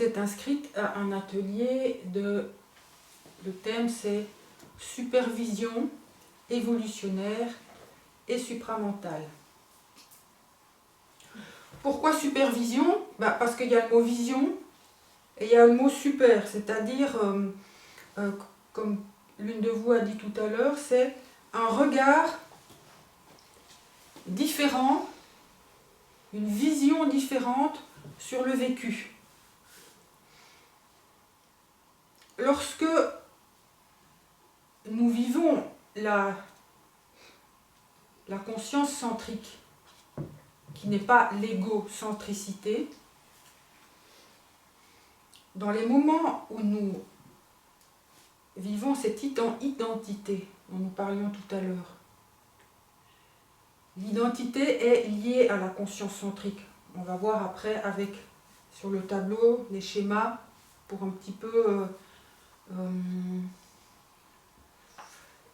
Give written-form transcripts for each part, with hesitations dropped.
vous êtes inscrite à un atelier le thème c'est supervision évolutionnaire et supramentale. Pourquoi supervision? Parce qu'il y a le mot vision et il y a le mot super, c'est-à-dire, comme l'une de vous a dit tout à l'heure, c'est un regard différent, une vision différente sur le vécu. Lorsque nous vivons la conscience centrique, qui n'est pas l'égocentricité, dans les moments où nous vivons cette identité dont nous parlions tout à l'heure, l'identité est liée à la conscience centrique. On va voir après sur le tableau les schémas pour un petit peu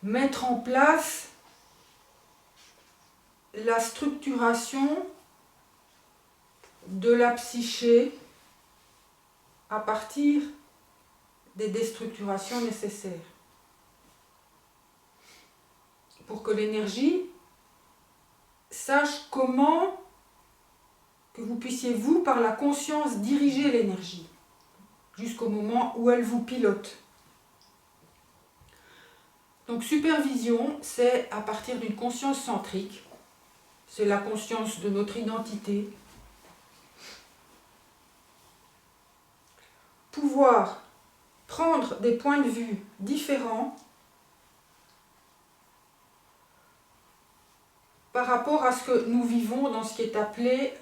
mettre en place la structuration de la psyché à partir des déstructurations nécessaires pour que l'énergie sache comment que vous puissiez, vous, par la conscience, diriger l'énergie jusqu'au moment où elle vous pilote. Donc supervision, c'est à partir d'une conscience centrique, c'est la conscience de notre identité, pouvoir prendre des points de vue différents par rapport à ce que nous vivons dans ce qui est appelé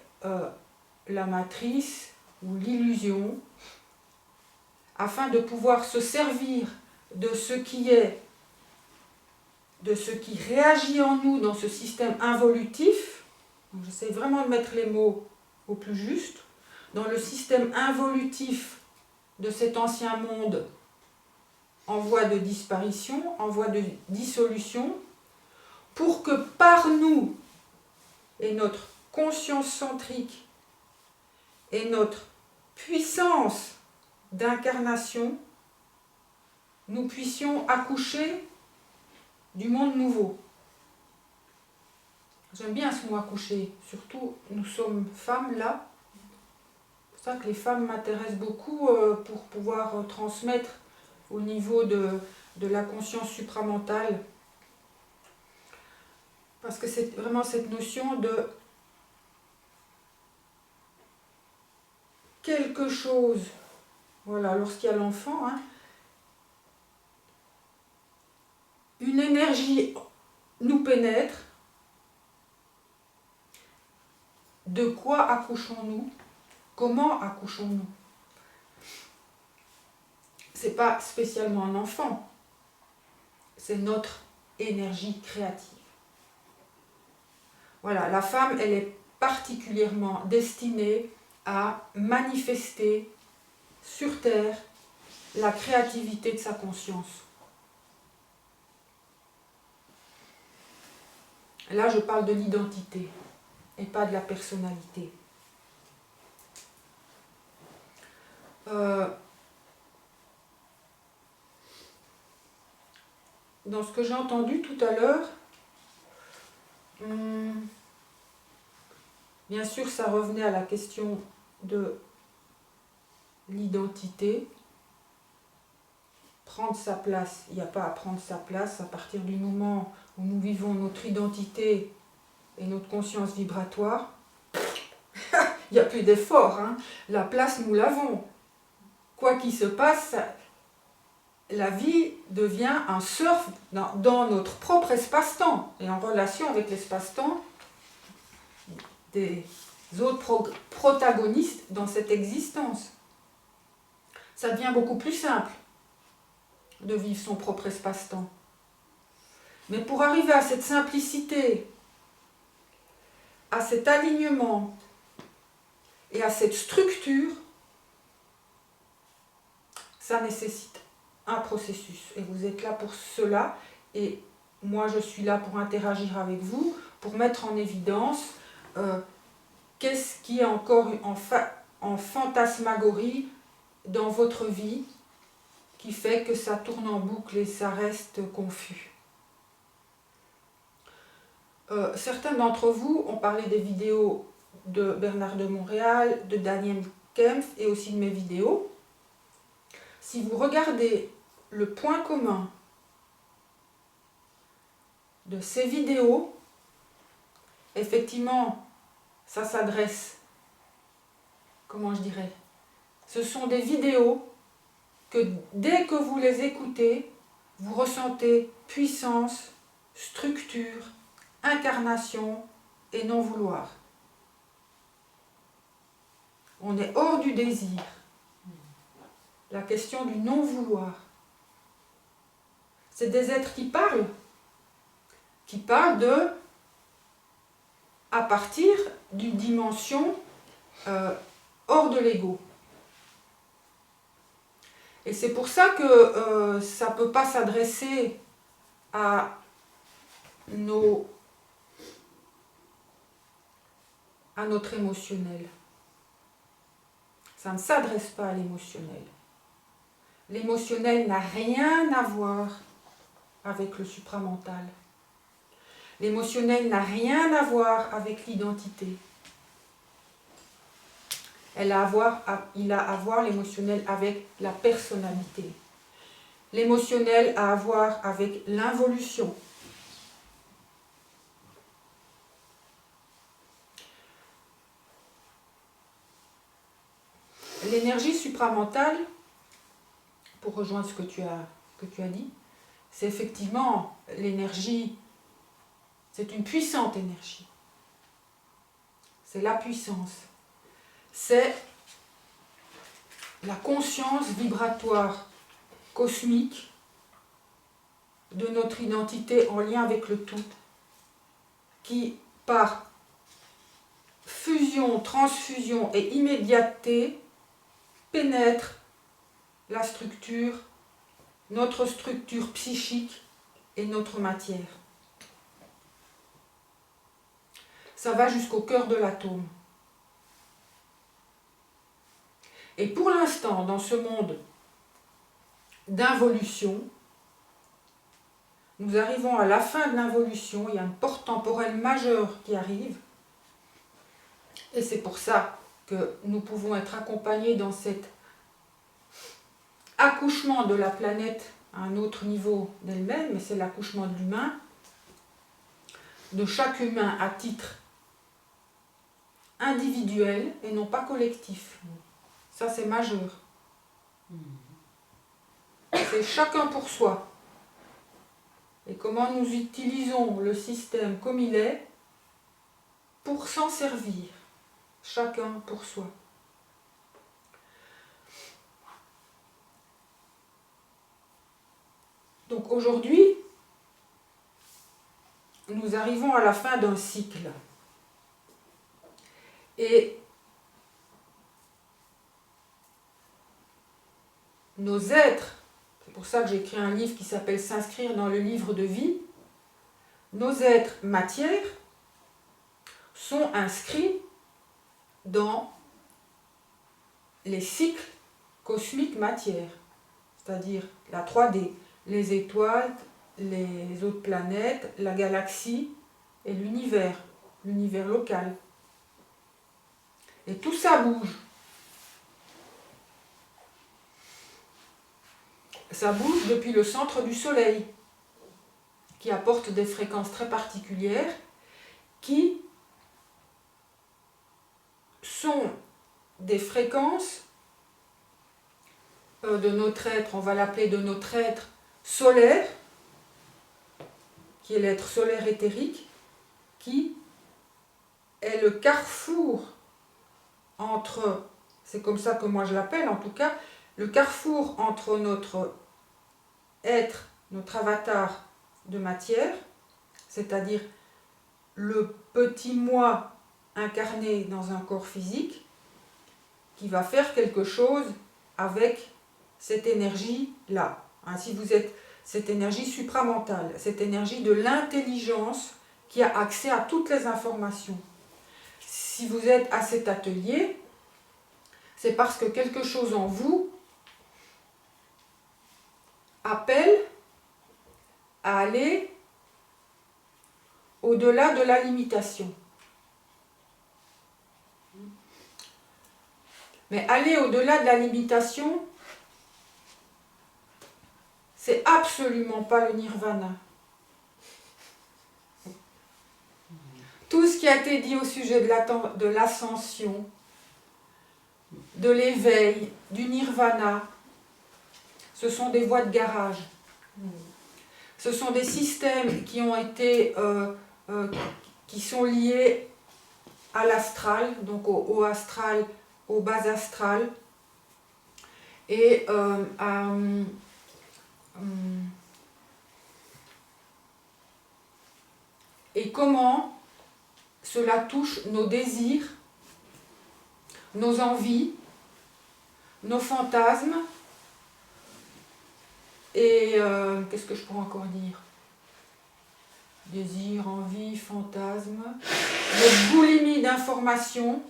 la matrice ou l'illusion, afin de pouvoir se servir de ce qui réagit en nous dans ce système involutif. J'essaie vraiment de mettre les mots au plus juste. Dans le système involutif de cet ancien monde en voie de disparition, en voie de dissolution, pour que par nous et notre conscience centrique et notre puissance d'incarnation, nous puissions accoucher du monde nouveau. J'aime bien ce mot accoucher, surtout nous sommes femmes là. C'est pour ça que les femmes m'intéressent beaucoup pour pouvoir transmettre au niveau de la conscience supramentale. Parce que c'est vraiment cette notion de quelque chose, voilà, lorsqu'il y a l'enfant, une énergie nous pénètre. De quoi accouchons-nous? Comment accouchons-nous? C'est pas spécialement un enfant, c'est notre énergie créative. Voilà, la femme, elle est particulièrement destinée à manifester sur Terre la créativité de sa conscience. Là, je parle de l'identité et pas de la personnalité. Dans ce que j'ai entendu tout à l'heure, bien sûr, ça revenait à la question de l'identité. Prendre sa place, il n'y a pas à prendre sa place à partir du moment où nous vivons notre identité et notre conscience vibratoire. Il n'y a plus d'effort, La place, nous l'avons. Quoi qu'il se passe, la vie devient un surf dans notre propre espace-temps et en relation avec l'espace-temps des autres protagonistes dans cette existence. Ça devient beaucoup plus simple de vivre son propre espace-temps. Mais pour arriver à cette simplicité, à cet alignement et à cette structure, ça nécessite un processus. Et vous êtes là pour cela. Et moi, je suis là pour interagir avec vous, pour mettre en évidence qu'est-ce qui est encore en fantasmagorie dans votre vie qui fait que ça tourne en boucle et ça reste confus. Certains d'entre vous ont parlé des vidéos de Bernard de Montréal, de Daniel Kempf et aussi de mes vidéos. Si vous regardez le point commun de ces vidéos, effectivement, ça s'adresse, comment je dirais, ce sont des vidéos que dès que vous les écoutez, vous ressentez puissance, structure, incarnation et non-vouloir. On est hors du désir. La question du non-vouloir. C'est des êtres qui parlent de, à partir d'une dimension hors de l'ego. Et c'est pour ça que ça ne peut pas s'adresser à notre émotionnel. Ça ne s'adresse pas à l'émotionnel. L'émotionnel n'a rien à voir avec le supramental. L'émotionnel n'a rien à voir avec l'identité. Il a à voir l'émotionnel avec la personnalité. L'émotionnel a à voir avec l'involution. L'énergie supramentale, pour rejoindre ce que tu as dit, c'est effectivement l'énergie, c'est une puissante énergie. C'est la puissance. C'est la conscience vibratoire cosmique de notre identité en lien avec le tout, qui, par fusion, transfusion et immédiateté, pénètre la structure, notre structure psychique et notre matière. Ça va jusqu'au cœur de l'atome. Et pour l'instant, dans ce monde d'involution, nous arrivons à la fin de l'involution, il y a une porte temporelle majeure qui arrive, et c'est pour ça que nous pouvons être accompagnés dans cet accouchement de la planète à un autre niveau d'elle-même, mais c'est l'accouchement de l'humain, de chaque humain à titre individuel et non pas collectif. Ça, c'est majeur. C'est chacun pour soi. Et comment nous utilisons le système comme il est pour s'en servir. Chacun pour soi. Donc aujourd'hui, nous arrivons à la fin d'un cycle. Et nos êtres, c'est pour ça que j'ai écrit un livre qui s'appelle S'inscrire dans le livre de vie, nos êtres matières sont inscrits dans les cycles cosmiques matières, c'est-à-dire la 3D, les étoiles, les autres planètes, la galaxie et l'univers local. Et tout ça bouge. Ça bouge depuis le centre du Soleil, qui apporte des fréquences très particulières, qui sont des fréquences de notre être, on va l'appeler de notre être solaire, qui est l'être solaire éthérique, qui est le carrefour entre, c'est comme ça que moi je l'appelle en tout cas, le carrefour entre notre être, notre avatar de matière, c'est-à-dire le petit moi incarné dans un corps physique, qui va faire quelque chose avec cette énergie-là. Hein, si vous êtes cette énergie supramentale, cette énergie de l'intelligence qui a accès à toutes les informations. Si vous êtes à cet atelier, c'est parce que quelque chose en vous appelle à aller au-delà de la limitation. Mais aller au-delà de la limitation, c'est absolument pas le nirvana. Tout ce qui a été dit au sujet de l'ascension, de l'éveil, du nirvana, ce sont des voies de garage. Ce sont des systèmes qui ont été, qui sont liés à l'astral, donc au astral, au bas astral, et et comment cela touche nos désirs, nos envies, nos fantasmes, et qu'est-ce que je pourrais encore dire? Désir, envie, fantasme, notre boulimie d'informations,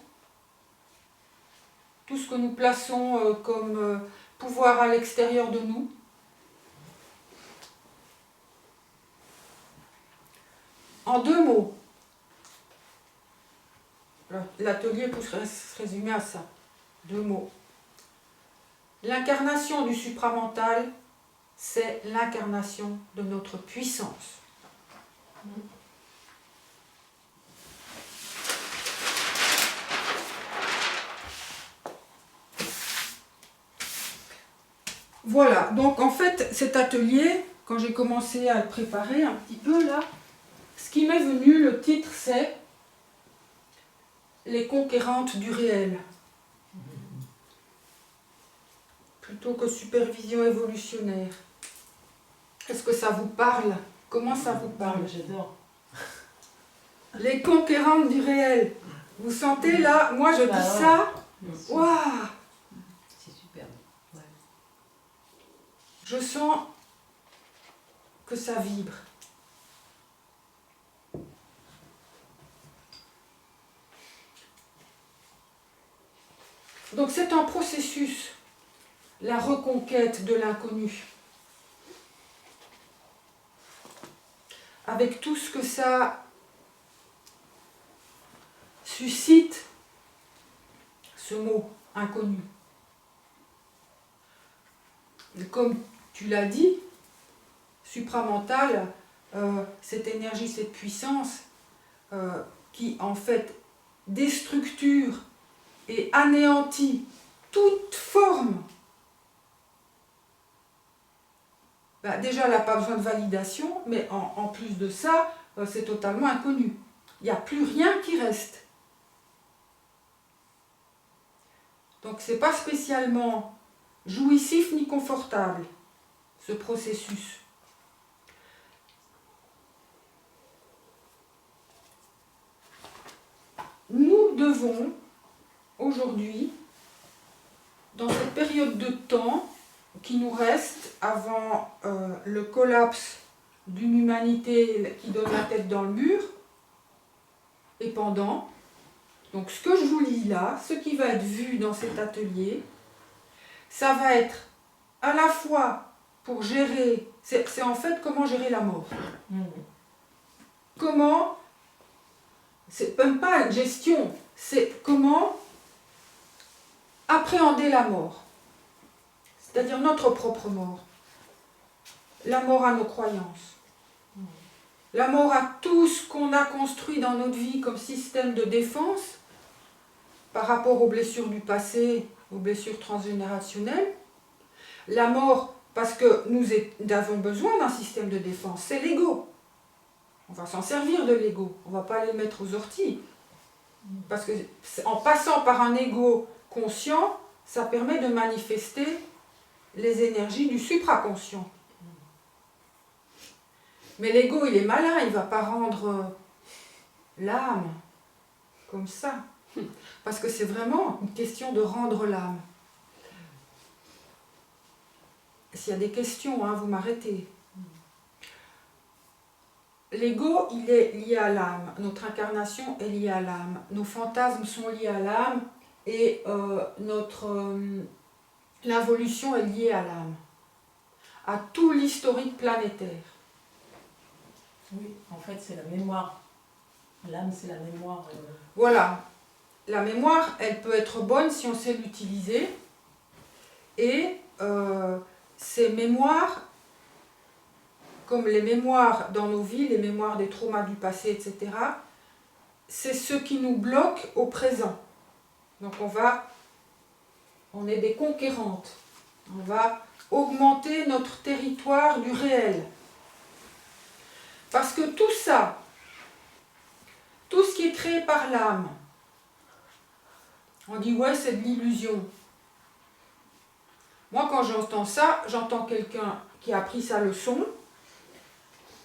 tout ce que nous plaçons comme pouvoir à l'extérieur de nous. En 2 mots, l'atelier peut se résumer à ça. 2 mots. L'incarnation du supramental, c'est l'incarnation de notre puissance. Voilà, donc en fait cet atelier, quand j'ai commencé à le préparer un petit peu là, ce qui m'est venu, le titre c'est Les conquérantes du réel. Plutôt que supervision évolutionnaire. Est-ce que ça vous parle? Comment ça vous parle? J'adore. Les conquérantes du réel. Vous sentez là, moi je dis ça, waouh! C'est superbe. Ouais. Je sens que ça vibre. Donc c'est un processus, la reconquête de l'inconnu. Avec tout ce que ça suscite, ce mot inconnu. Et comme tu l'as dit, supramental, cette énergie, cette puissance qui en fait déstructure et anéantit toute forme. Déjà, elle n'a pas besoin de validation, mais en plus de ça, c'est totalement inconnu. Il n'y a plus rien qui reste. Donc, ce n'est pas spécialement jouissif ni confortable, ce processus. Nous devons, aujourd'hui, dans cette période de temps qui nous reste avant le collapse d'une humanité qui donne la tête dans le mur, et pendant, donc ce que je vous lis là, ce qui va être vu dans cet atelier, ça va être à la fois pour gérer, c'est en fait comment gérer la mort. Comment, c'est même pas une gestion, c'est comment appréhender la mort. C'est-à-dire notre propre mort. La mort à nos croyances. La mort à tout ce qu'on a construit dans notre vie comme système de défense par rapport aux blessures du passé, aux blessures transgénérationnelles. La mort parce que nous avons besoin d'un système de défense, c'est l'ego. On va s'en servir de l'ego, on ne va pas aller mettre aux orties. Parce que en passant par un ego conscient, ça permet de manifester les énergies du supraconscient. Mais l'ego, il est malin, il ne va pas rendre l'âme comme ça. Parce que c'est vraiment une question de rendre l'âme. S'il y a des questions, vous m'arrêtez. L'ego, il est lié à l'âme. Notre incarnation est liée à l'âme. Nos fantasmes sont liés à l'âme et l'involution est liée à l'âme. à tout l'historique planétaire. Oui, en fait, c'est la mémoire. L'âme, c'est la mémoire. Voilà. La mémoire, elle peut être bonne si on sait l'utiliser. Et ces mémoires, comme les mémoires dans nos vies, les mémoires des traumas du passé, etc., c'est ce qui nous bloque au présent. Donc on est des conquérantes. On va augmenter notre territoire du réel. Parce que tout ça, tout ce qui est créé par l'âme, on dit ouais, c'est de l'illusion. Moi, quand j'entends ça, j'entends quelqu'un qui a appris sa leçon,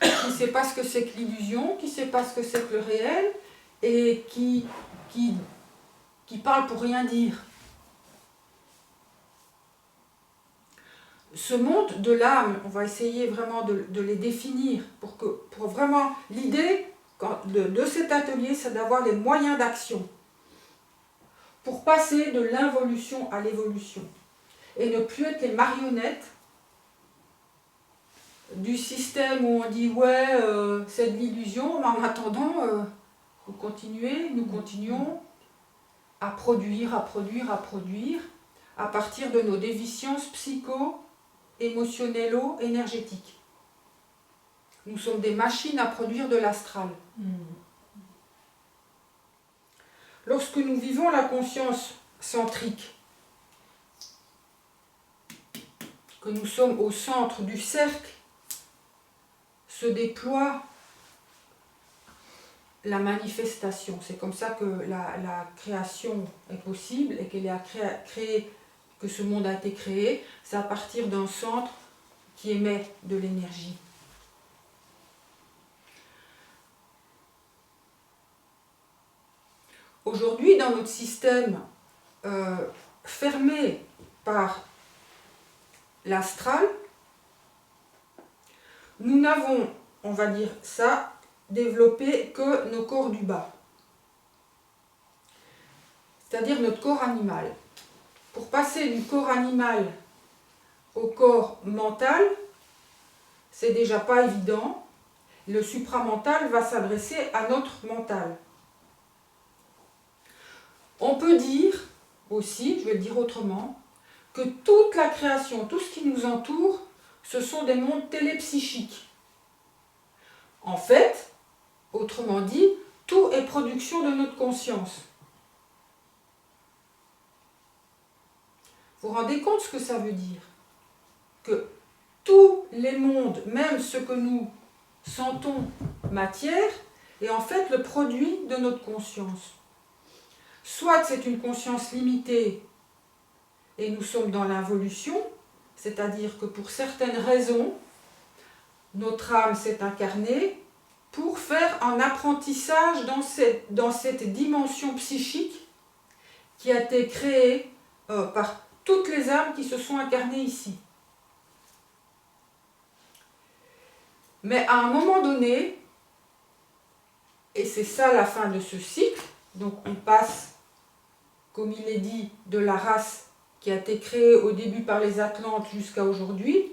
qui ne sait pas ce que c'est que l'illusion, qui ne sait pas ce que c'est que le réel, et qui parle pour rien dire. Ce monde de l'âme, on va essayer vraiment de les définir, pour vraiment, l'idée de cet atelier, c'est d'avoir les moyens d'action, pour passer de l'involution à l'évolution, et ne plus être les marionnettes du système où on dit ouais, c'est de l'illusion, mais en attendant, nous continuons à produire, à partir de nos déficiences psycho-émotionnello-énergétiques. Nous sommes des machines à produire de l'astral. Lorsque nous vivons la conscience centrique, que nous sommes au centre du cercle, se déploie la manifestation. C'est comme ça que la création est possible et que ce monde a été créé. C'est à partir d'un centre qui émet de l'énergie. Aujourd'hui, dans notre système fermé par l'astral, nous n'avons, on va dire ça, développé que nos corps du bas, c'est-à-dire notre corps animal. Pour passer du corps animal au corps mental, c'est déjà pas évident. Le supramental va s'adresser à notre mental. On peut dire aussi, je vais le dire autrement, que toute la création, tout ce qui nous entoure, ce sont des mondes télépsychiques. En fait, autrement dit, tout est production de notre conscience. Vous vous rendez compte ce que ça veut dire? Que tous les mondes, même ce que nous sentons matière, est en fait le produit de notre conscience. Soit c'est une conscience limitée et nous sommes dans l'involution, c'est-à-dire que pour certaines raisons, notre âme s'est incarnée pour faire un apprentissage dans cette dimension psychique qui a été créée par toutes les âmes qui se sont incarnées ici. Mais à un moment donné, et c'est ça la fin de ce cycle, donc on passe, comme il est dit, de la race qui a été créée au début par les Atlantes jusqu'à aujourd'hui,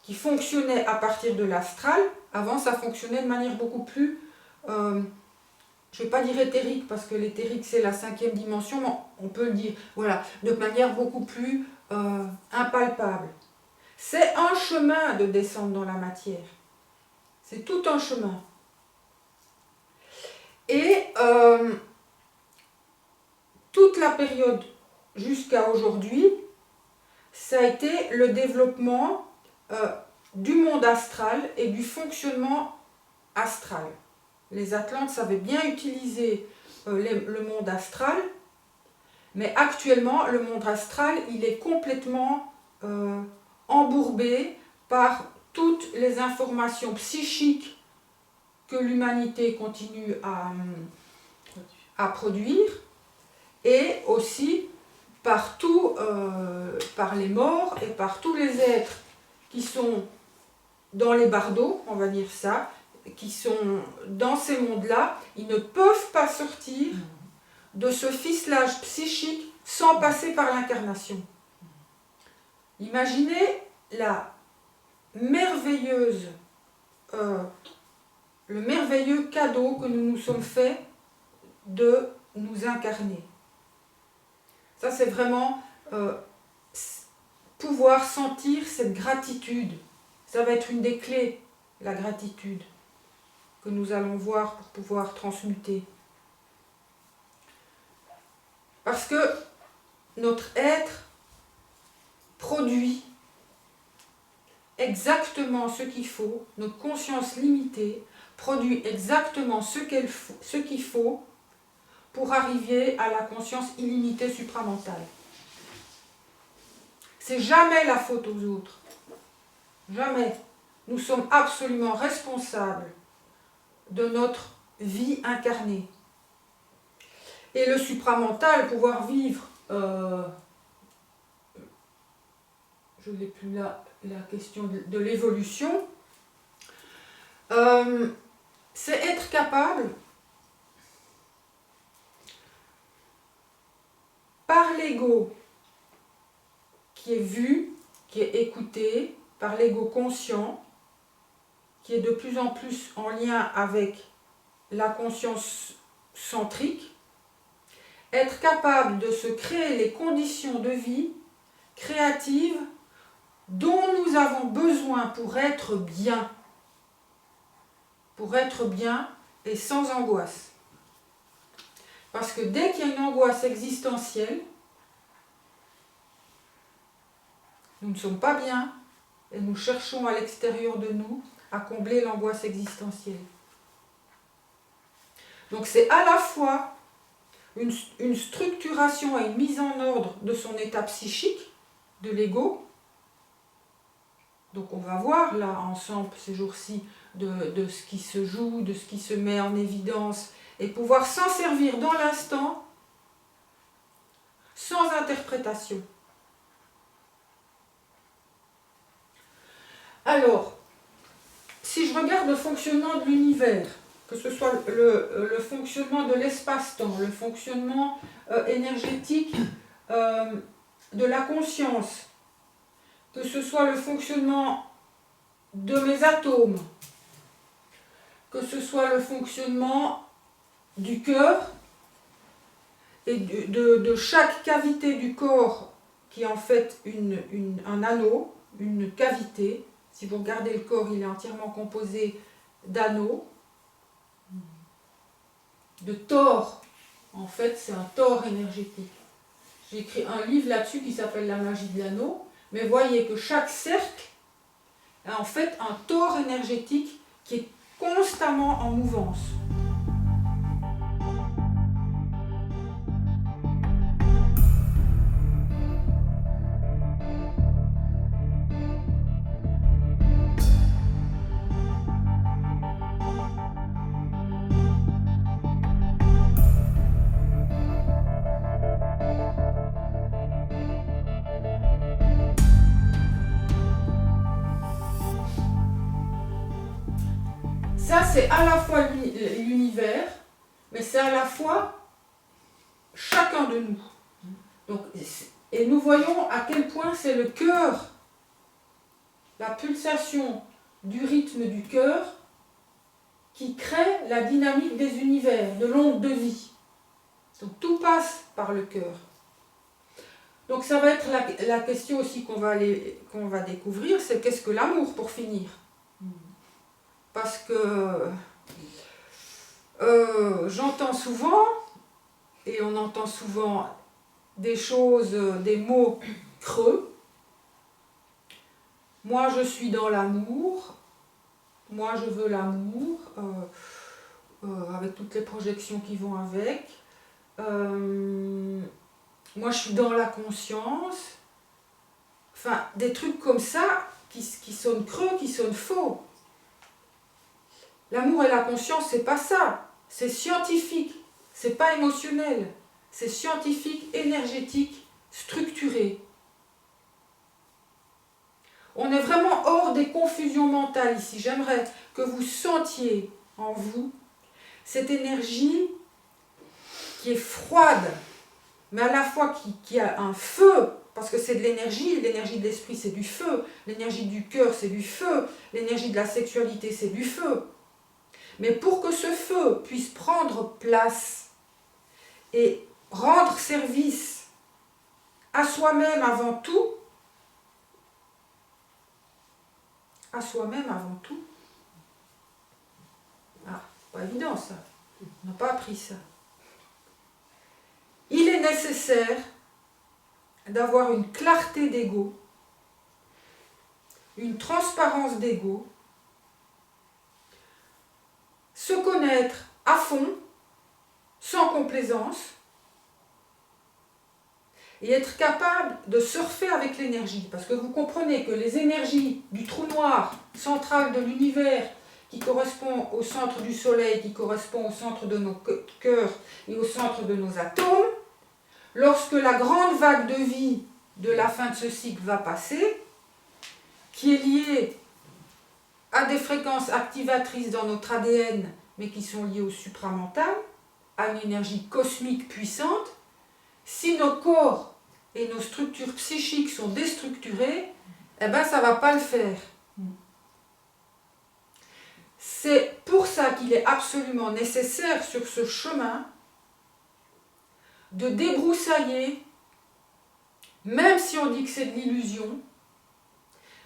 qui fonctionnait à partir de l'astral. Avant, ça fonctionnait de manière beaucoup plus, je ne vais pas dire éthérique, parce que l'éthérique c'est la 5e dimension, mais on peut le dire, voilà, de manière beaucoup plus impalpable. C'est un chemin de descendre dans la matière. C'est tout un chemin. Et toute la période jusqu'à aujourd'hui, ça a été le développement du monde astral et du fonctionnement astral. Les Atlantes savaient bien utiliser le monde astral, mais actuellement, le monde astral, il est complètement embourbé par toutes les informations psychiques que l'humanité continue à produire, et aussi par les morts et par tous les êtres qui sont dans les bardeaux, on va dire ça, qui sont dans ces mondes-là. Ils ne peuvent pas sortir de ce ficelage psychique sans passer par l'incarnation. Imaginez merveilleuse, le merveilleux cadeau que nous nous sommes fait de nous incarner. Ça, c'est vraiment pouvoir sentir cette gratitude. Ça va être une des clés, la gratitude, que nous allons voir pour pouvoir transmuter. Parce que notre être produit exactement ce qu'il faut, notre conscience limitée produit exactement ce qu'il faut pour arriver à la conscience illimitée supramentale. C'est jamais la faute aux autres. Jamais. Nous sommes absolument responsables de notre vie incarnée. Et le supramental, pouvoir vivre, je n'ai plus la question de l'évolution, c'est être capable, par l'ego qui est vu, qui est écouté, par l'ego conscient, qui est de plus en plus en lien avec la conscience centrique, être capable de se créer les conditions de vie créatives dont nous avons besoin pour être bien et sans angoisse. Parce que dès qu'il y a une angoisse existentielle, nous ne sommes pas bien et nous cherchons à l'extérieur de nous à combler l'angoisse existentielle. Donc c'est à la fois une structuration et une mise en ordre de son état psychique, de l'ego. Donc on va voir là ensemble ces jours-ci de ce qui se joue, de ce qui se met en évidence, et pouvoir s'en servir dans l'instant sans interprétation. Alors, si je regarde le fonctionnement de l'univers, que ce soit le fonctionnement de l'espace-temps, le fonctionnement énergétique de la conscience, que ce soit le fonctionnement de mes atomes, que ce soit le fonctionnement du cœur et de chaque cavité du corps qui est en fait un anneau, une cavité. Si vous regardez le corps, il est entièrement composé d'anneaux, de tores. En fait, c'est un tore énergétique. J'ai écrit un livre là-dessus qui s'appelle La magie de l'anneau, mais voyez que chaque cercle est en fait un tore énergétique qui est constamment en mouvance. Ça, c'est à la fois l'univers, mais c'est à la fois chacun de nous. Donc, et nous voyons à quel point c'est le cœur, la pulsation du rythme du cœur, qui crée la dynamique des univers, de l'onde de vie. Donc tout passe par le cœur. Donc ça va être la question aussi qu'on va découvrir, c'est qu'est-ce que l'amour pour finir ? Parce que j'entends souvent, et on entend souvent des choses, des mots creux. Moi je suis dans l'amour, moi je veux l'amour, avec toutes les projections qui vont avec. Moi je suis dans la conscience. Enfin, des trucs comme ça qui sonnent creux, qui sonnent faux. L'amour et la conscience, c'est pas ça. C'est scientifique, c'est pas émotionnel. C'est scientifique, énergétique, structuré. On est vraiment hors des confusions mentales ici. J'aimerais que vous sentiez en vous cette énergie qui est froide, mais à la fois qui a un feu, parce que c'est de l'énergie de l'esprit c'est du feu, l'énergie du cœur c'est du feu, l'énergie de la sexualité c'est du feu. Mais pour que ce feu puisse prendre place et rendre service à soi-même avant tout, ah, pas évident ça, on n'a pas appris ça. Il est nécessaire d'avoir une clarté d'ego, une transparence d'ego, se connaître à fond, sans complaisance, et être capable de surfer avec l'énergie. Parce que vous comprenez que les énergies du trou noir central de l'univers, qui correspond au centre du soleil, qui correspond au centre de nos cœurs et au centre de nos atomes, lorsque la grande vague de vie de la fin de ce cycle va passer, qui est liée à des fréquences activatrices dans notre ADN, mais qui sont liées au supramental, à une énergie cosmique puissante, si nos corps et nos structures psychiques sont déstructurées, eh ben ça ne va pas le faire. C'est pour ça qu'il est absolument nécessaire sur ce chemin de débroussailler, même si on dit que c'est de l'illusion,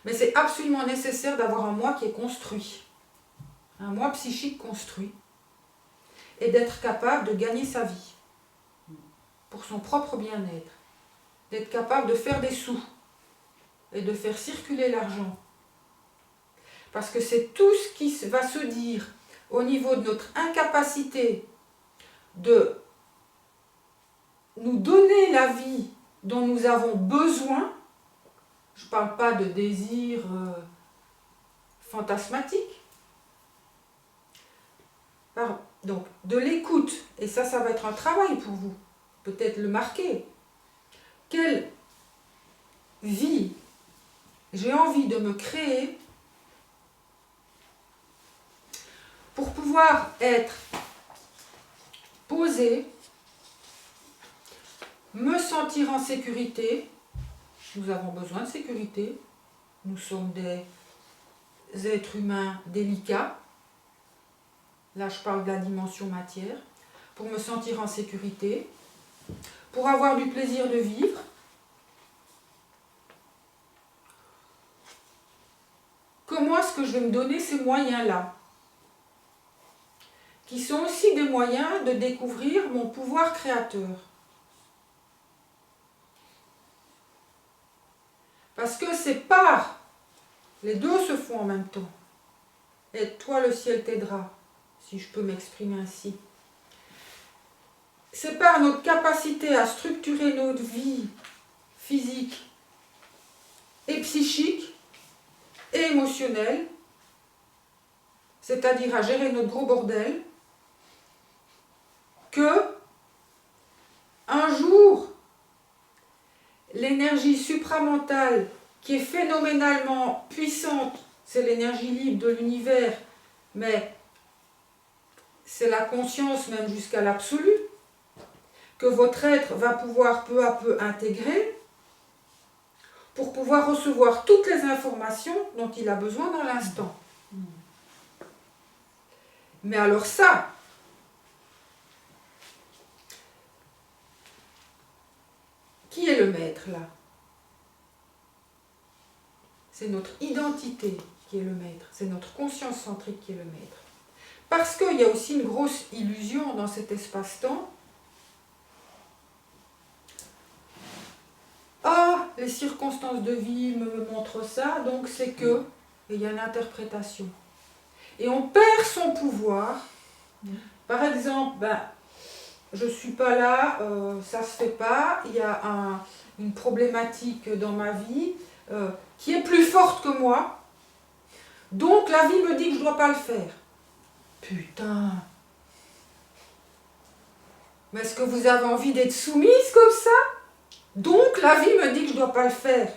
mais c'est absolument nécessaire d'avoir un moi qui est construit, un moi psychique construit, et d'être capable de gagner sa vie pour son propre bien-être, d'être capable de faire des sous et de faire circuler l'argent. Parce que c'est tout ce qui va se dire au niveau de notre incapacité de nous donner la vie dont nous avons besoin. Je ne parle pas de désir fantasmatique. Donc, de l'écoute, et ça va être un travail pour vous, peut-être le marquer. Quelle vie j'ai envie de me créer pour pouvoir être posé, me sentir en sécurité. Nous avons besoin de sécurité. Nous sommes des êtres humains délicats. Là, je parle de la dimension matière. Pour me sentir en sécurité, pour avoir du plaisir de vivre. Comment est-ce que je vais me donner ces moyens-là, qui sont aussi des moyens de découvrir mon pouvoir créateur. Parce que c'est par, les deux se font en même temps. Et toi, le ciel t'aidera, si je peux m'exprimer ainsi. C'est par notre capacité à structurer notre vie physique et psychique et émotionnelle, c'est-à-dire à gérer notre gros bordel, que un jour, l'énergie supramentale qui est phénoménalement puissante, c'est l'énergie libre de l'univers, mais c'est la conscience même jusqu'à l'absolu, que votre être va pouvoir peu à peu intégrer pour pouvoir recevoir toutes les informations dont il a besoin dans l'instant. Mais alors ça, qui est le maître là? C'est notre identité qui est le maître, c'est notre conscience centrique qui est le maître. Parce qu'il y a aussi une grosse illusion dans cet espace-temps. Ah, les circonstances de vie me montrent ça, donc c'est que, et il y a une interprétation. Et on perd son pouvoir. Par exemple, je ne suis pas là, ça ne se fait pas, il y a une problématique dans ma vie qui est plus forte que moi, donc la vie me dit que je ne dois pas le faire. Putain! Mais est-ce que vous avez envie d'être soumise comme ça? Donc la vie me dit que je ne dois pas le faire.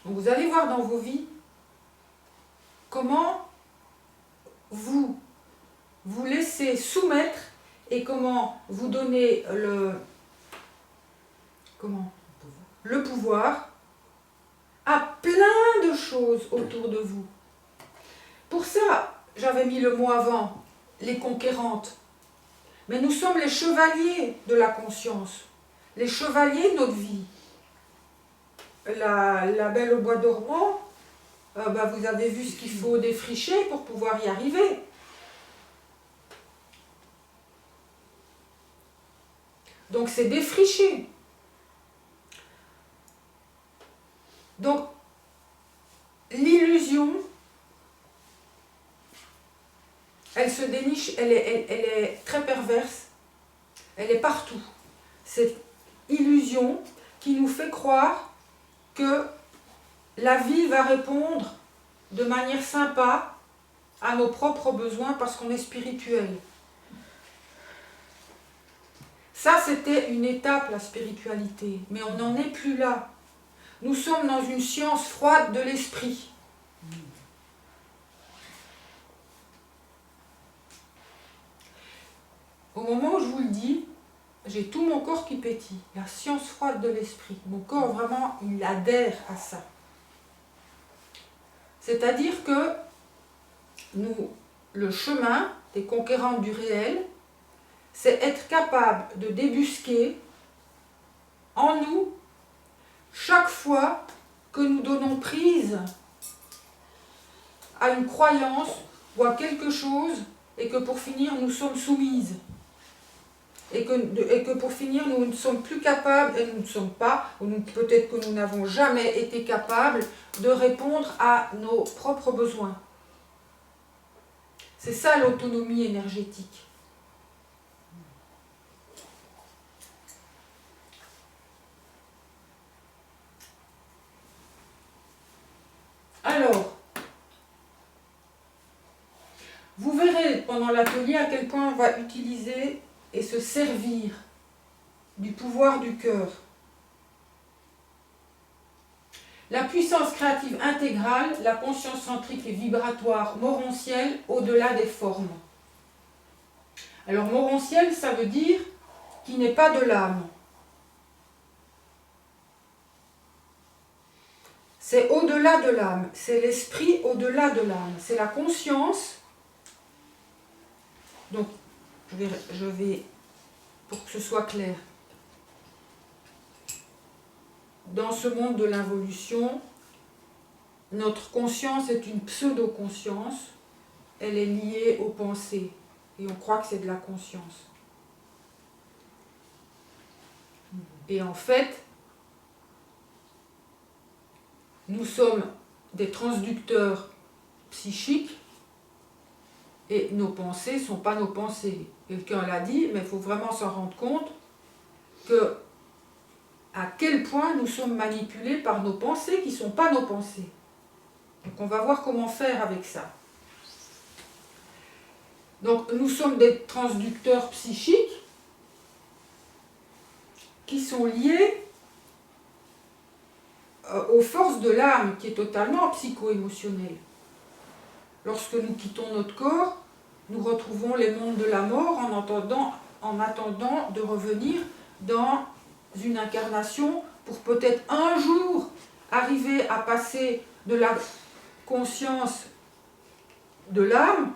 Donc vous allez voir dans vos vies comment vous laissez soumettre et comment vous donner le pouvoir à plein de choses autour de vous. Pour ça, j'avais mis le mot avant, les conquérantes. Mais nous sommes les chevaliers de la conscience, les chevaliers de notre vie. La Belle au bois dormant, vous avez vu ce qu'il faut défricher pour pouvoir y arriver. Donc c'est défricher. Donc l'illusion, elle se déniche, elle est très perverse, elle est partout. Cette illusion qui nous fait croire que la vie va répondre de manière sympa à nos propres besoins parce qu'on est spirituel. Ça, c'était une étape, la spiritualité, mais on n'en est plus là. Nous sommes dans une science froide de l'esprit. Au moment où je vous le dis, j'ai tout mon corps qui pétille. La science froide de l'esprit. Mon corps, vraiment, il adhère à ça. C'est-à-dire que nous, le chemin des conquérantes du réel, c'est être capable de débusquer en nous chaque fois que nous donnons prise à une croyance ou à quelque chose et que pour finir nous sommes soumises. Et que pour finir nous ne sommes plus capables, et nous ne sommes pas, ou peut-être que nous n'avons jamais été capables de répondre à nos propres besoins. C'est ça l'autonomie énergétique. Alors, vous verrez pendant l'atelier à quel point on va utiliser et se servir du pouvoir du cœur. La puissance créative intégrale, la conscience centrique et vibratoire morontielle au-delà des formes. Alors morontielle, ça veut dire qui n'est pas de l'âme. C'est au-delà de l'âme, c'est l'esprit au-delà de l'âme, c'est la conscience. Donc, je vais, pour que ce soit clair, dans ce monde de l'involution, notre conscience est une pseudo-conscience, elle est liée aux pensées, et on croit que c'est de la conscience. Et en fait, nous sommes des transducteurs psychiques, et nos pensées ne sont pas nos pensées. Quelqu'un l'a dit, mais il faut vraiment s'en rendre compte que à quel point nous sommes manipulés par nos pensées qui ne sont pas nos pensées. Donc on va voir comment faire avec ça. Donc nous sommes des transducteurs psychiques qui sont liés aux forces de l'âme qui est totalement psycho-émotionnelle. Lorsque nous quittons notre corps, nous retrouvons les mondes de la mort en attendant de revenir dans une incarnation pour peut-être un jour arriver à passer de la conscience de l'âme,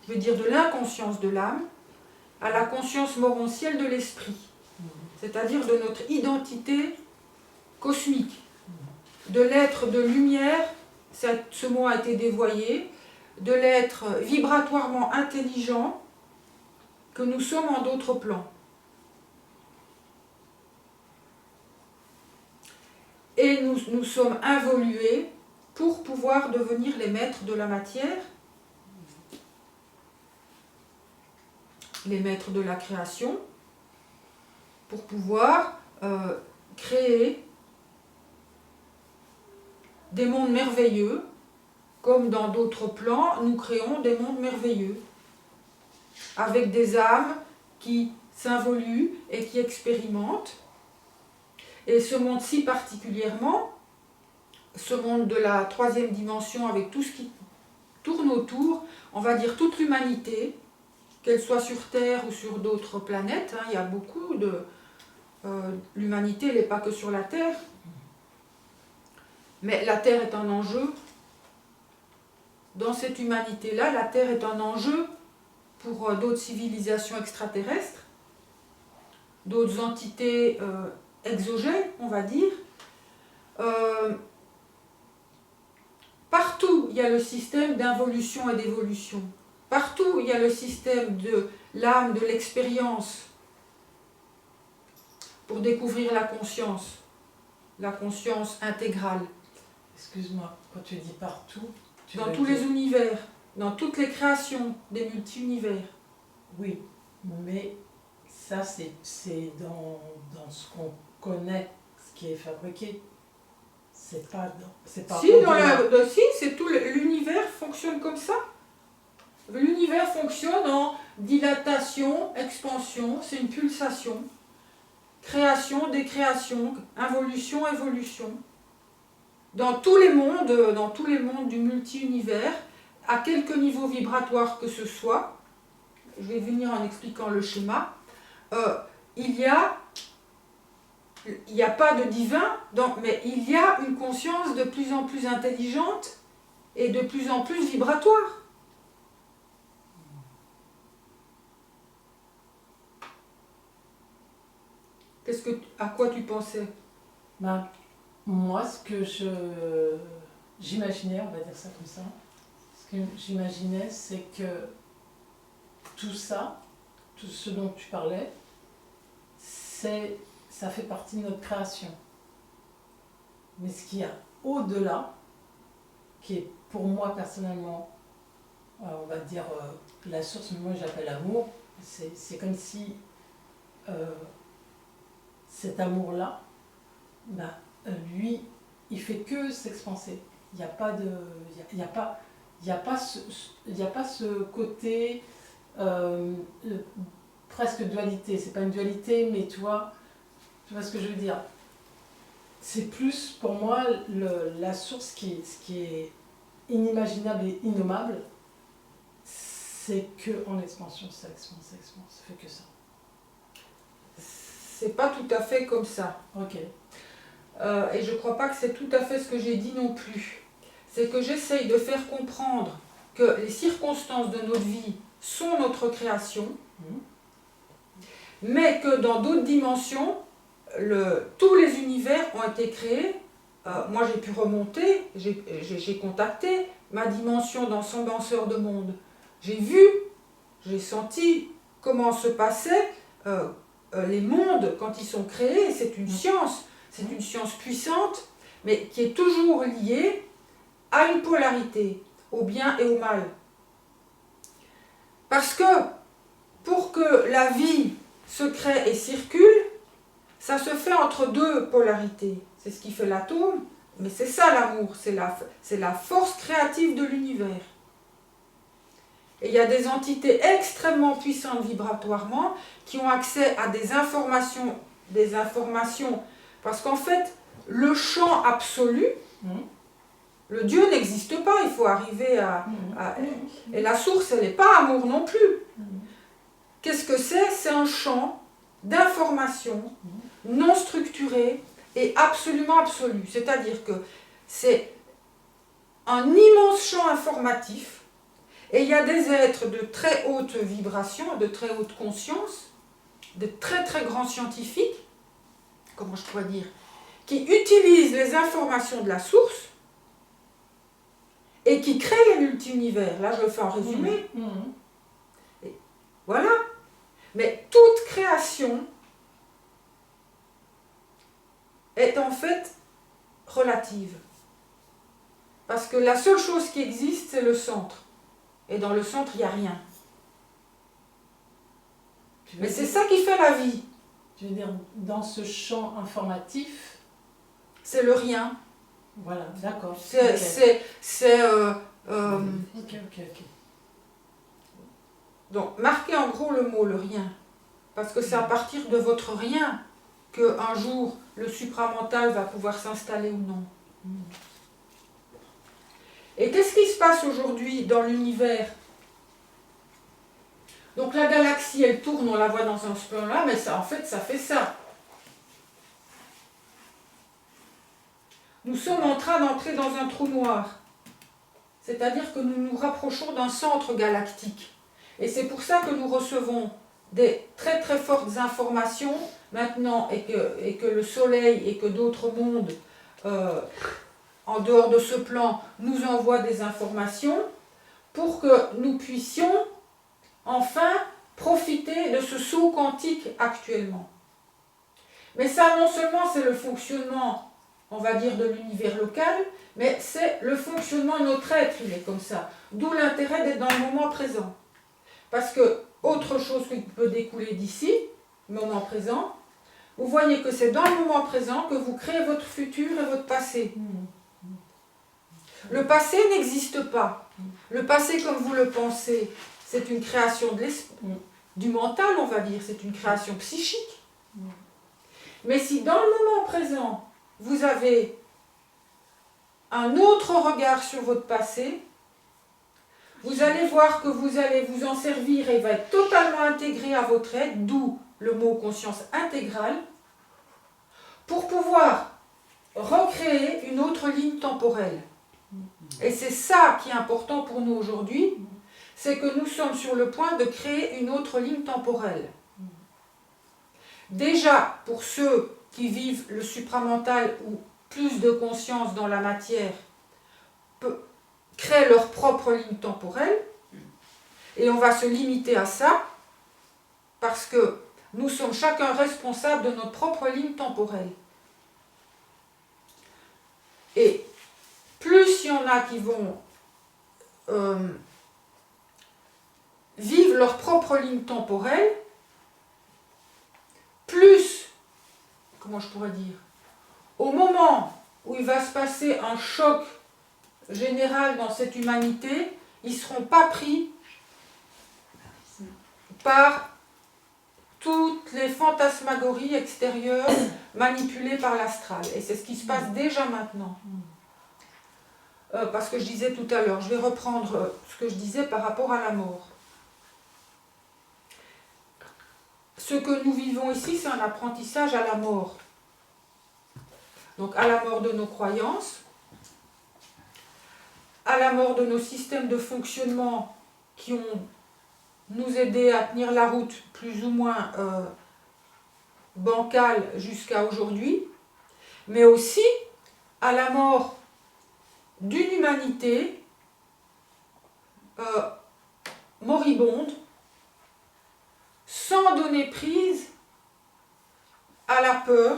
je veux dire de l'inconscience de l'âme, à la conscience morontielle de l'esprit, c'est-à-dire de notre identité cosmique, de l'être de lumière, ce mot a été dévoyé, de l'être vibratoirement intelligent que nous sommes en d'autres plans. Et nous sommes involués pour pouvoir devenir les maîtres de la matière, les maîtres de la création, pour pouvoir créer des mondes merveilleux, comme dans d'autres plans, nous créons des mondes merveilleux, avec des âmes qui s'involuent et qui expérimentent. Et ce monde-ci particulièrement, ce monde de la troisième dimension, avec tout ce qui tourne autour, on va dire toute l'humanité, qu'elle soit sur Terre ou sur d'autres planètes, hein, il y a beaucoup de... l'humanité n'est pas que sur la Terre. Mais la Terre est un enjeu. Dans cette humanité-là, la Terre est un enjeu pour d'autres civilisations extraterrestres, d'autres entités exogènes, on va dire. Partout, il y a le système d'involution et d'évolution. Partout, il y a le système de l'âme, de l'expérience, pour découvrir la conscience intégrale. Excuse-moi, quand tu dis partout... Dans tous les univers, dans toutes les créations des multi-univers. Oui, mais ça c'est dans ce qu'on connaît, ce qui est fabriqué. C'est pas Si, c'est tout l'univers fonctionne comme ça. L'univers fonctionne en dilatation, expansion, c'est une pulsation. Création, décréation, involution, évolution. Dans tous les mondes du multi-univers, à quelque niveau vibratoire que ce soit, je vais venir en expliquant le schéma, il n'y a pas de divin, mais il y a une conscience de plus en plus intelligente et de plus en plus vibratoire. À quoi tu pensais? Moi, ce que j'imaginais, on va dire ça comme ça, ce que j'imaginais, c'est que tout ça, tout ce dont tu parlais, ça fait partie de notre création. Mais ce qu'il y a au-delà, qui est pour moi personnellement, on va dire la source, moi j'appelle amour, c'est comme si cet amour-là, lui, il fait que s'expanser. Il n'y a pas de, il y a pas ce côté presque dualité. C'est pas une dualité, mais tu vois ce que je veux dire. C'est plus pour moi la source ce qui est inimaginable et innommable, c'est que en expansion, ça fait que ça. C'est pas tout à fait comme ça. Ok. Et je crois pas que c'est tout à fait ce que j'ai dit non plus. C'est que j'essaye de faire comprendre que les circonstances de notre vie sont notre création, mais que dans d'autres dimensions, tous les univers ont été créés. Moi j'ai pu remonter, j'ai contacté ma dimension d'ensemble-penseur de monde. J'ai vu, j'ai senti comment se passaient les mondes quand ils sont créés. C'est une science. C'est une science puissante, mais qui est toujours liée à une polarité, au bien et au mal. Parce que pour que la vie se crée et circule, ça se fait entre deux polarités. C'est ce qui fait l'atome, mais c'est ça l'amour, c'est la force créative de l'univers. Et il y a des entités extrêmement puissantes vibratoirement qui ont accès à des informations, parce qu'en fait, le champ absolu, le Dieu n'existe pas, il faut arriver et la source, elle n'est pas amour non plus. Qu'est-ce que c'est? C'est un champ d'information non structuré et absolument absolu. C'est-à-dire que c'est un immense champ informatif et il y a des êtres de très haute vibration, de très haute conscience, de très très grands scientifiques, comment je pourrais dire, qui utilisent les informations de la source et qui créent les multi-univers. Là, je le fais en résumé. Et voilà. Mais toute création est en fait relative. Parce que la seule chose qui existe, c'est le centre. Et dans le centre, il n'y a rien. Mais c'est ça qui fait la vie. Tu veux dire, dans ce champ informatif, c'est le rien. Voilà, d'accord. Ok. Donc, marquez en gros le mot, le rien. Parce que c'est à partir de votre rien qu'un jour, le supramental va pouvoir s'installer ou non. Et qu'est-ce qui se passe aujourd'hui dans l'univers? Donc la galaxie, elle tourne, on la voit dans ce plan-là, mais ça, en fait, ça fait ça. Nous sommes en train d'entrer dans un trou noir. C'est-à-dire que nous nous rapprochons d'un centre galactique. Et c'est pour ça que nous recevons des très très fortes informations maintenant et que le Soleil et que d'autres mondes en dehors de ce plan nous envoient des informations pour que nous puissions enfin profiter de ce saut quantique actuellement. Mais ça, non seulement c'est le fonctionnement, on va dire, de l'univers local, mais c'est le fonctionnement de notre être, il est comme ça. D'où l'intérêt d'être dans le moment présent. Parce que, autre chose qui peut découler d'ici, moment présent, vous voyez que c'est dans le moment présent que vous créez votre futur et votre passé. Le passé n'existe pas. Le passé, comme vous le pensez, c'est une création de du mental, on va dire, c'est une création psychique. Mais si dans le moment présent, vous avez un autre regard sur votre passé, vous allez voir que vous allez vous en servir et va être totalement intégré à votre être, d'où le mot conscience intégrale, pour pouvoir recréer une autre ligne temporelle. Et c'est ça qui est important pour nous aujourd'hui, c'est que nous sommes sur le point de créer une autre ligne temporelle. Déjà, pour ceux qui vivent le supramental ou plus de conscience dans la matière, créent leur propre ligne temporelle, et on va se limiter à ça, parce que nous sommes chacun responsable de notre propre ligne temporelle. Et plus il y en a qui vont vivre leur propre ligne temporelle, plus, comment je pourrais dire, au moment où il va se passer un choc général dans cette humanité, ils ne seront pas pris par toutes les fantasmagories extérieures manipulées par l'astral. Et c'est ce qui se passe déjà maintenant. Parce que je disais tout à l'heure, je vais reprendre ce que je disais par rapport à la mort. Ce que nous vivons ici, c'est un apprentissage à la mort. Donc à la mort de nos croyances, à la mort de nos systèmes de fonctionnement qui ont nous aidé à tenir la route plus ou moins bancale jusqu'à aujourd'hui, mais aussi à la mort d'une humanité moribonde, sans donner prise à la peur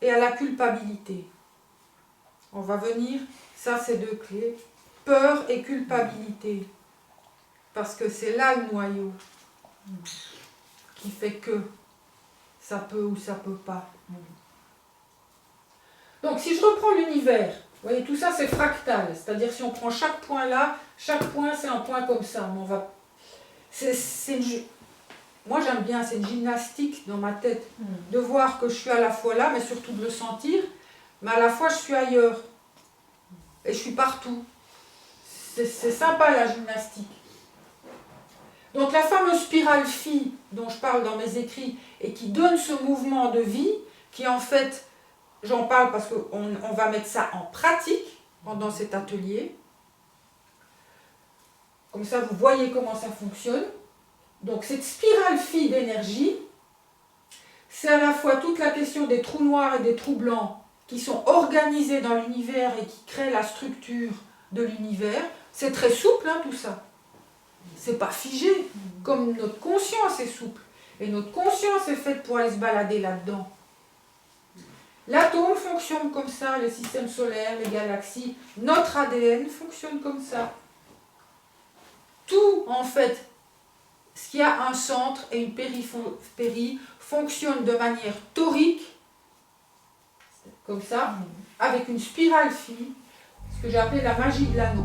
et à la culpabilité. On va venir, ça c'est deux clés, peur et culpabilité. Parce que c'est là le noyau qui fait que ça peut ou ça peut pas. Donc si je reprends l'univers, vous voyez, tout ça c'est fractal, c'est-à-dire si on prend chaque point là, chaque point c'est un point comme ça. On va... Moi j'aime bien, c'est une gymnastique dans ma tête, de voir que je suis à la fois là, mais surtout de le sentir, mais à la fois je suis ailleurs. Et je suis partout. C'est sympa la gymnastique. Donc la fameuse spirale phi dont je parle dans mes écrits et qui donne ce mouvement de vie, qui en fait, j'en parle parce qu'on va mettre ça en pratique pendant cet atelier. Comme ça vous voyez comment ça fonctionne. Donc cette spirale phi d'énergie, c'est à la fois toute la question des trous noirs et des trous blancs qui sont organisés dans l'univers et qui créent la structure de l'univers. C'est très souple tout ça. C'est pas figé, comme notre conscience est souple. Et notre conscience est faite pour aller se balader là-dedans. L'atome fonctionne comme ça, les systèmes solaires, les galaxies, notre ADN fonctionne comme ça. Tout, en fait, ce qui a un centre et une périphérie, fonctionne de manière torique, comme ça, avec une spirale phi, ce que j'ai appelé la magie de l'anneau.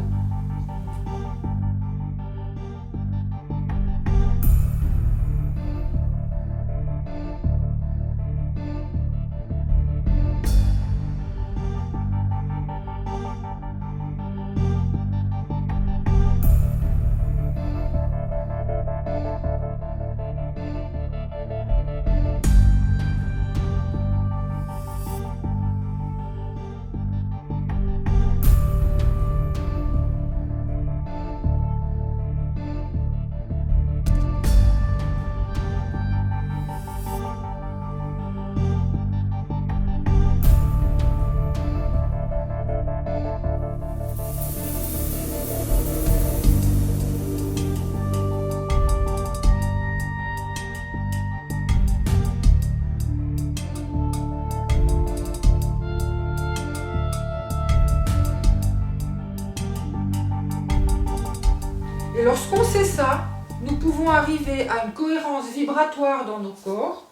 pouvons arriver à une cohérence vibratoire dans nos corps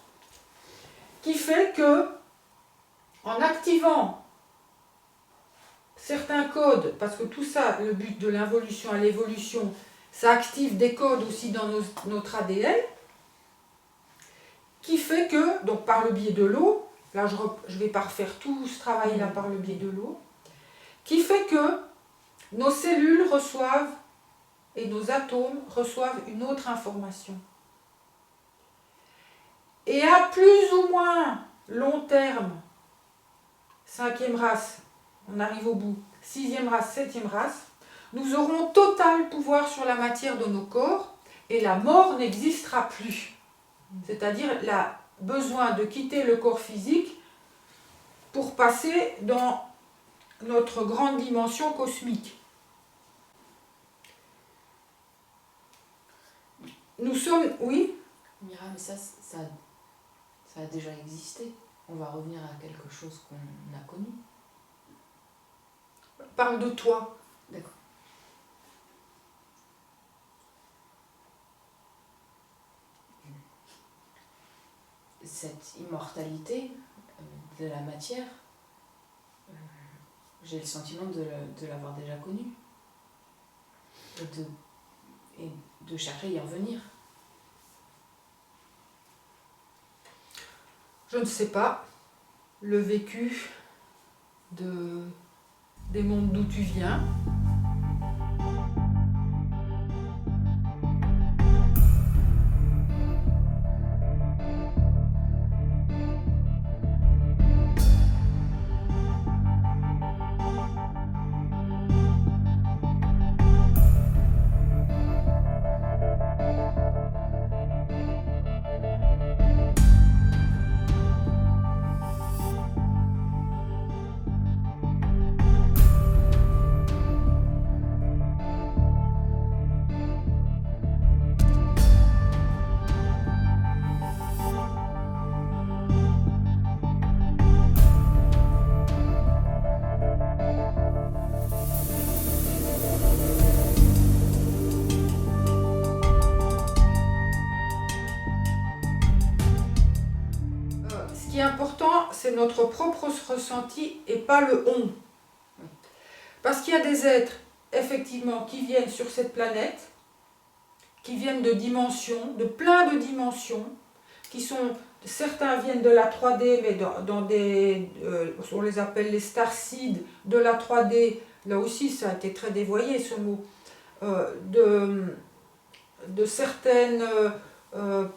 qui fait que, en activant certains codes, parce que tout ça, le but de l'involution à l'évolution, ça active des codes aussi dans notre ADN, qui fait que, donc par le biais de l'eau, là je ne vais pas refaire tout ce travail-là par le biais de l'eau, qui fait que nos cellules reçoivent, et nos atomes reçoivent une autre information. Et à plus ou moins long terme, 5e race, on arrive au bout, 6e race, 7e race, nous aurons total pouvoir sur la matière de nos corps et la mort n'existera plus. C'est-à-dire le besoin de quitter le corps physique pour passer dans notre grande dimension cosmique. Nous sommes... Oui ? Mira, mais ça a déjà existé. On va revenir à quelque chose qu'on a connu. Parle de toi. D'accord. Cette immortalité de la matière, j'ai le sentiment de l'avoir déjà connue. Et de chercher à y revenir. Je ne sais pas. Le vécu des mondes d'où tu viens. Ce qui est important, c'est notre propre ressenti et pas le on. Parce qu'il y a des êtres, effectivement, qui viennent sur cette planète, qui viennent de dimensions, de plein de dimensions, qui sont, certains viennent de la 3D, mais dans des, on les appelle les starseeds de la 3D, là aussi ça a été très dévoyé ce mot, de certaines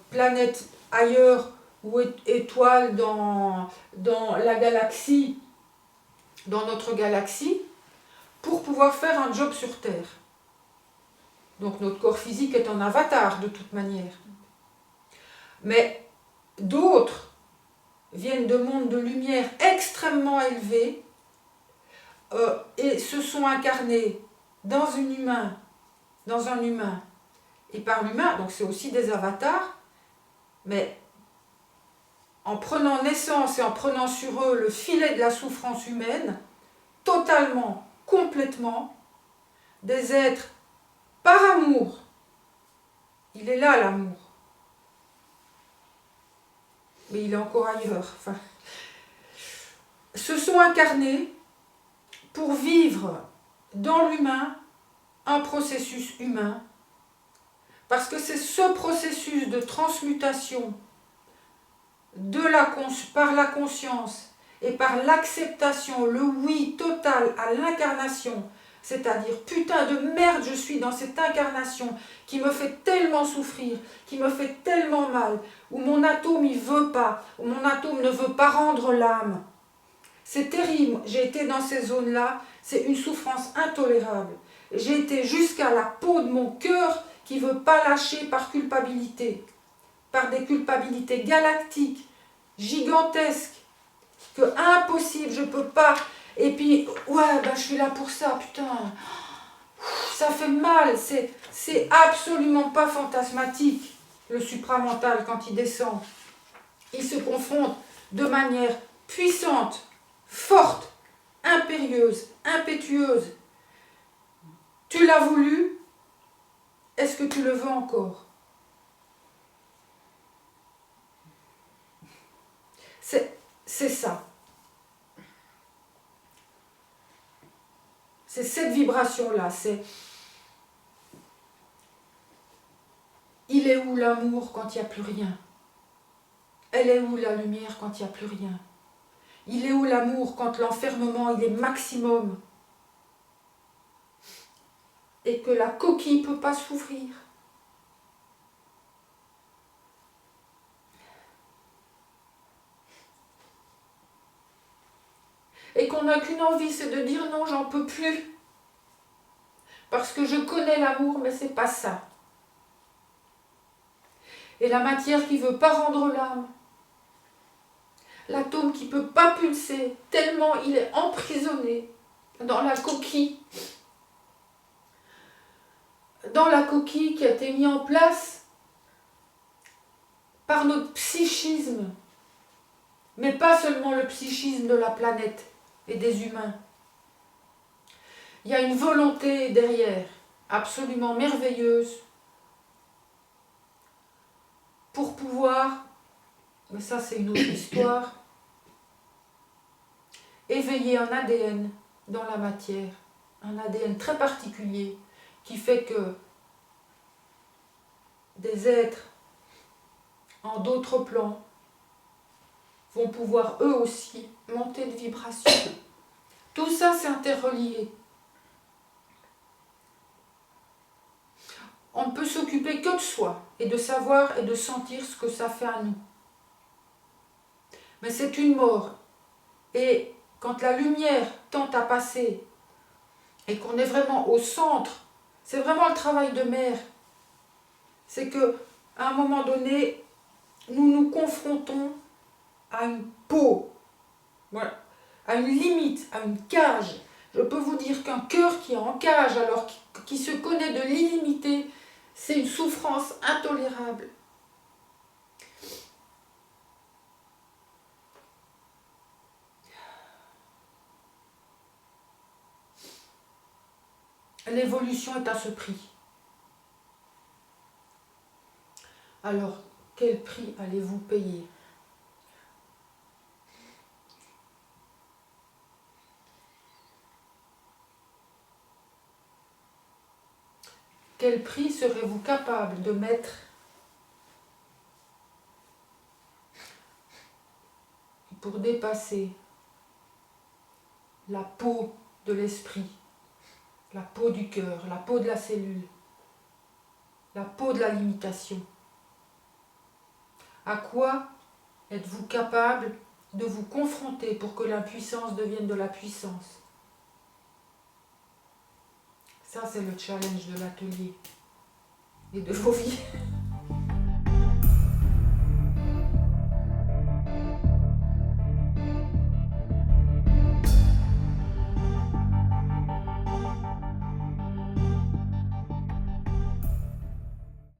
planètes ailleurs, ou étoiles dans la galaxie, dans notre galaxie, pour pouvoir faire un job sur Terre. Donc notre corps physique est un avatar de toute manière. Mais d'autres viennent de mondes de lumière extrêmement élevés et se sont incarnés dans un humain. Et par l'humain, donc c'est aussi des avatars, mais en prenant naissance et en prenant sur eux le filet de la souffrance humaine, totalement, complètement, des êtres par amour. Il est là l'amour. Mais il est encore ailleurs. Enfin, se sont incarnés pour vivre dans l'humain un processus humain. Parce que c'est ce processus de transmutation par la conscience et par l'acceptation, le oui total à l'incarnation, c'est-à-dire putain de merde je suis dans cette incarnation qui me fait tellement souffrir, qui me fait tellement mal, où mon atome il veut pas, où mon atome ne veut pas rendre l'âme. C'est terrible, j'ai été dans ces zones-là, c'est une souffrance intolérable. J'ai été jusqu'à la peau de mon cœur qui ne veut pas lâcher par culpabilité, par des culpabilités galactiques, gigantesques, que impossible, je peux pas. Et puis, ouais, ben je suis là pour ça, putain. Ça fait mal, c'est absolument pas fantasmatique, le supramental, quand il descend. Il se confronte de manière puissante, forte, impérieuse, impétueuse. Tu l'as voulu, est-ce que tu le veux encore ? C'est ça. C'est cette vibration-là. C'est il est où l'amour quand il n'y a plus rien? Elle est où la lumière quand il n'y a plus rien? Il est où l'amour quand l'enfermement il est maximum et que la coquille ne peut pas s'ouvrir? Et qu'on n'a qu'une envie, c'est de dire non, j'en peux plus. Parce que je connais l'amour, mais c'est pas ça. Et la matière qui ne veut pas rendre l'âme. L'atome qui ne peut pas pulser, tellement il est emprisonné dans la coquille. Dans la coquille qui a été mise en place par notre psychisme. Mais pas seulement le psychisme de la planète et des humains. Il y a une volonté derrière, absolument merveilleuse, pour pouvoir, mais ça c'est une autre histoire, éveiller un ADN dans la matière, un ADN très particulier, qui fait que des êtres en d'autres plans vont pouvoir eux aussi monter de vibration. Tout ça c'est interrelié. On ne peut s'occuper que de soi et de savoir et de sentir ce que ça fait à nous. Mais c'est une mort. Et quand la lumière tente à passer et qu'on est vraiment au centre, c'est vraiment le travail de mère. C'est que à un moment donné, nous nous confrontons à une peau, voilà, à une limite, à une cage. Je peux vous dire qu'un cœur qui est en cage, alors qui se connaît de l'illimité, c'est une souffrance intolérable. L'évolution est à ce prix. Alors, quel prix allez-vous payer? Quel prix serez-vous capable de mettre pour dépasser la peau de l'esprit, la peau du cœur, la peau de la cellule, la peau de la limitation? À quoi êtes-vous capable de vous confronter pour que l'impuissance devienne de la puissance? Ça, c'est le challenge de l'atelier et de vos vies.